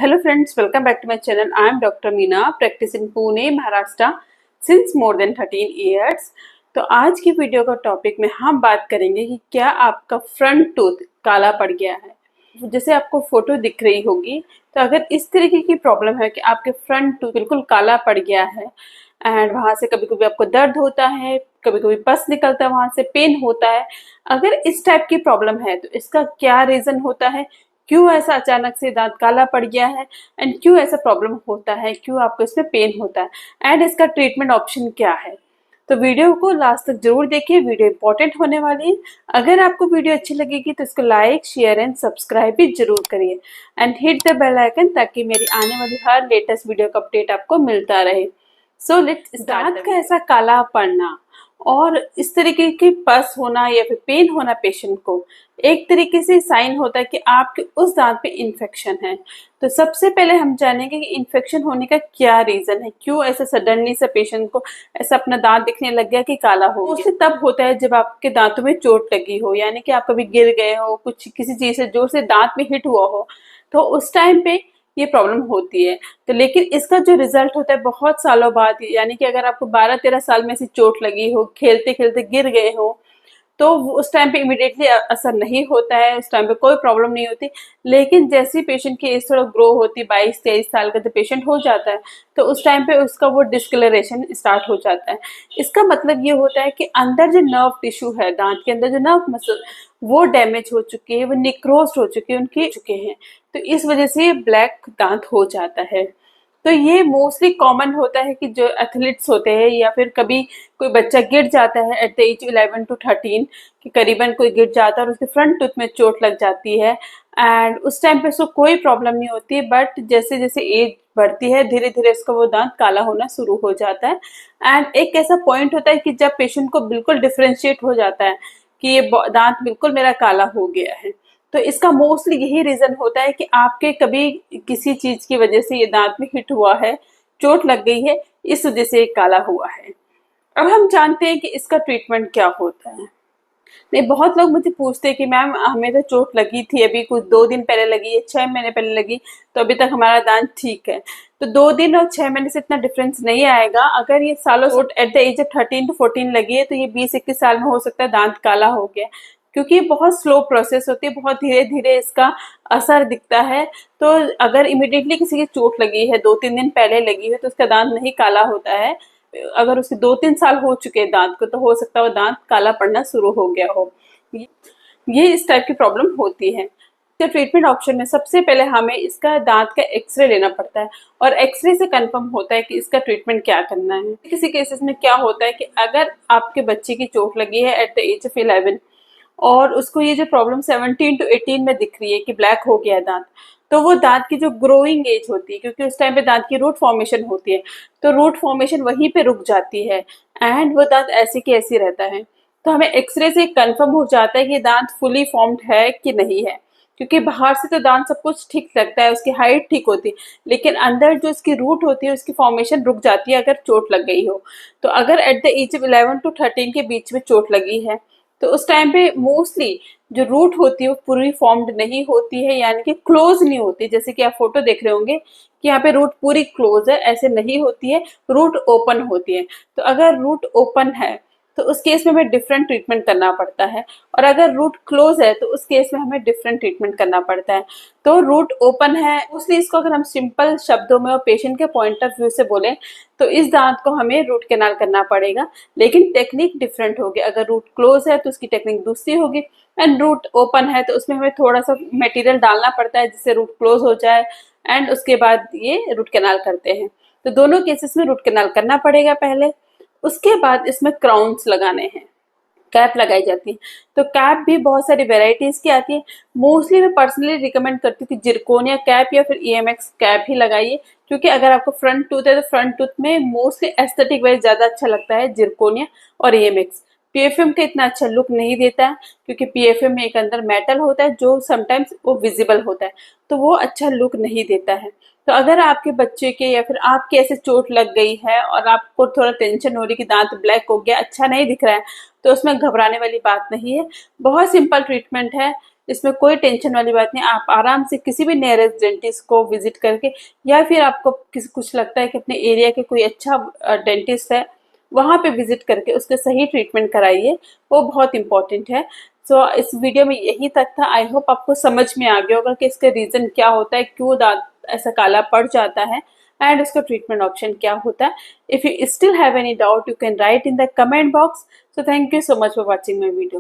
Hello friends, welcome back to my channel. I am Dr. Meena, practice in Pune, Maharashtra since more than 13 years. तो आज की video का topic में हम बात करेंगे कि क्या आपका फ्रंट टूथ काला पड़ गया है। जैसे आपको फोटो दिख रही होगी, तो अगर इस तरीके की प्रॉब्लम है कि आपके फ्रंट टूथ बिल्कुल काला पड़ गया है एंड वहाँ से कभी कभी आपको दर्द होता है, कभी कभी पस निकलता है, वहाँ से पेन होता है, अगर इस टाइप की प्रॉब्लम है तो इसका क्या रीज़न होता है, क्यों ऐसा अचानक से दांत काला पड़ गया है एंड क्यों ऐसा प्रॉब्लम होता है, क्यों आपको इसमें पेन होता है एंड इसका ट्रीटमेंट ऑप्शन क्या है। तो वीडियो को लास्ट तक जरूर देखिए, वीडियो इंपॉर्टेंट होने वाली है। अगर आपको वीडियो अच्छी लगेगी तो इसको लाइक शेयर एंड सब्सक्राइब भी जरूर करिए and hit the bell icon ताकि मेरी आने वाली हर लेटेस्ट वीडियो का अपडेट आपको मिलता रहे। So let's start. दांत का ऐसा काला पड़ना और इस तरीके की पस होना या फिर पेन होना पेशेंट को एक तरीके से साइन होता है कि आपके उस दांत पे इन्फेक्शन है। तो सबसे पहले हम जानेंगे कि इन्फेक्शन होने का क्या रीजन है, क्यों ऐसा सडनली से पेशेंट को ऐसा अपना दांत दिखने लग गया कि काला हो गया। उससे तब होता है जब आपके दांतों में चोट लगी हो, यानी कि आप कभी गिर गए हो, कुछ किसी चीज से जोर से दांत में हिट हुआ हो, तो उस टाइम पे ये प्रॉब्लम होती है। तो लेकिन इसका जो रिजल्ट होता है बहुत सालों बाद, यानी कि अगर आपको 12-13 साल में से चोट लगी हो, खेलते खेलते गिर गए हो, तो उस टाइम पे इमिडिएटली असर नहीं होता है, उस टाइम पे कोई प्रॉब्लम नहीं होती। लेकिन जैसे पेशेंट की एज थोड़ा ग्रो होती, 22-23 साल का जब पेशेंट हो जाता है, तो उस टाइम पे उसका वो डिस्कलरेशन स्टार्ट हो जाता है। इसका मतलब ये होता है कि अंदर जो नर्व टिश्यू है, दांत के अंदर जो नर्व मसल, वो डैमेज हो चुके हैं, वो निक्रोज हो चुके हैं, उनके चुके हैं। तो इस वजह से ब्लैक दांत हो जाता है। तो ये मोस्टली कॉमन होता है कि जो एथलीट्स होते हैं या फिर कभी कोई बच्चा गिर जाता है एट द एज 11 to 13 कि करीबन कोई गिर जाता है और उसके फ्रंट टूथ में चोट लग जाती है एंड उस टाइम पे उसको कोई प्रॉब्लम नहीं होती है, बट जैसे जैसे एज बढ़ती है धीरे धीरे उसका वो दांत काला होना शुरू हो जाता है। एंड एक ऐसा पॉइंट होता है कि जब पेशेंट को बिल्कुल डिफ्रेंशिएट हो जाता है कि ये दांत बिल्कुल मेरा काला हो गया है। तो इसका मोस्टली यही रीजन होता है कि आपके कभी किसी चीज की वजह से ये दांत में हिट हुआ है, चोट लग गई है, इस वजह से ये काला हुआ है। अब हम जानते हैं कि इसका ट्रीटमेंट क्या होता है। नहीं, बहुत लोग मुझे पूछते हैं कि मैम हमें तो चोट लगी थी, अभी कुछ 2 दिन पहले लगी है, 6 महीने पहले लगी, तो अभी तक हमारा दांत ठीक है। तो 2 दिन और 6 महीने से इतना डिफरेंस नहीं आएगा। अगर ये सालों चोट at the age of 13 to 14 लगी है, तो ये 20-21 साल में हो सकता है दांत काला हो गया, क्योंकि ये बहुत स्लो प्रोसेस होती है, बहुत धीरे धीरे इसका असर दिखता है। तो अगर इमिडिएटली किसी की चोट लगी है, 2-3 दिन पहले लगी है, तो उसका दांत नहीं काला होता है। अगर उसके 2-3 साल हो चुके हैं दांत को, तो हो सकता है वो दांत काला पड़ना शुरू हो गया हो। ये इस टाइप की प्रॉब्लम होती है। तो ट्रीटमेंट ऑप्शन में सबसे पहले हमें इसका दांत का एक्सरे लेना पड़ता है और एक्सरे से कंफर्म होता है कि इसका ट्रीटमेंट क्या करना है। किसी केसेस में क्या होता है कि अगर आपके बच्चे की चोट लगी है एट द एज ऑफ 11 और उसको ये जो प्रॉब्लम 17 to 18 में दिख रही है कि ब्लैक हो गया दांत, तो वो दांत की जो ग्रोइंग एज होती है, क्योंकि उस टाइम पे दांत की रूट फॉर्मेशन होती है, तो रूट फॉर्मेशन वहीं पे रुक जाती है एंड वो दांत ऐसे की ऐसी रहता है। तो हमें एक्सरे से कंफर्म हो जाता है कि दांत फुली फॉर्म्ड है कि नहीं है, क्योंकि बाहर से तो दांत सब कुछ ठीक लगता है, उसकी हाइट ठीक होती है, लेकिन अंदर जो उसकी रूट होती है उसकी फॉर्मेशन रुक जाती है अगर चोट लग गई हो। तो अगर at the age of 11 to 13 के बीच में चोट लगी है, तो उस टाइम पे मोस्टली जो रूट होती है वो पूरी फॉर्म्ड नहीं होती है, यानी कि क्लोज नहीं होती। जैसे कि आप फोटो देख रहे होंगे कि यहाँ पे रूट पूरी क्लोज है, ऐसे नहीं होती है, रूट ओपन होती है। तो अगर रूट ओपन है तो उस केस में हमें डिफरेंट ट्रीटमेंट करना पड़ता है, और अगर रूट क्लोज है तो उस केस में हमें डिफरेंट ट्रीटमेंट करना पड़ता है। तो रूट ओपन है, उसलिए इसको अगर हम सिंपल शब्दों में और पेशेंट के पॉइंट ऑफ व्यू से बोले तो इस दांत को हमें रूट कैनाल करना पड़ेगा, लेकिन टेक्निक डिफरेंट होगी। अगर रूट क्लोज है तो उसकी टेक्निक दूसरी होगी एंड रूट ओपन है तो उसमें हमें थोड़ा सा मटेरियल डालना पड़ता है जिससे रूट क्लोज हो जाए एंड उसके बाद ये रूट कैनाल करते हैं। तो दोनों केसेस में रूट कैनाल करना पड़ेगा पहले, उसके बाद इसमें क्राउन्स लगाने हैं, कैप लगाई जाती है। तो कैप भी बहुत सारी वेराइटीज की आती है। मोस्टली मैं पर्सनली रिकमेंड करती हूँ कि जिरकोनिया कैप या फिर EMX कैप ही लगाइए, क्योंकि अगर आपको फ्रंट टूथ है तो फ्रंट टूथ में मोस्टली एस्थेटिक वाइज ज्यादा अच्छा लगता है जिरकोनिया और EMX। PFM का इतना अच्छा लुक नहीं देता है, क्योंकि PFM में एक अंदर मेटल होता है जो समटाइम्स वो विजिबल होता है, तो वो अच्छा लुक नहीं देता है। तो अगर आपके बच्चे के या फिर आपके ऐसे चोट लग गई है और आपको थोड़ा टेंशन हो रही कि दांत ब्लैक हो गया, अच्छा नहीं दिख रहा है, तो उसमें घबराने वाली बात नहीं है। बहुत सिंपल ट्रीटमेंट है, इसमें कोई टेंशन वाली बात नहीं। आप आराम से किसी भी नियरेस्ट डेंटिस्ट को विजिट करके, या फिर आपको किसी कुछ लगता है कि अपने एरिया के कोई अच्छा डेंटिस्ट है, वहाँ पे विजिट करके उसके सही ट्रीटमेंट कराइए, वो बहुत इंपॉर्टेंट है। सो इस वीडियो में यही तक था। आई होप आपको समझ में आ गया होगा कि इसका रीज़न क्या होता है, क्यों दांत ऐसा काला पड़ जाता है, एंड उसका ट्रीटमेंट ऑप्शन क्या होता है। If you still have any doubt, you can write in the comment box. So thank you so much for watching my video.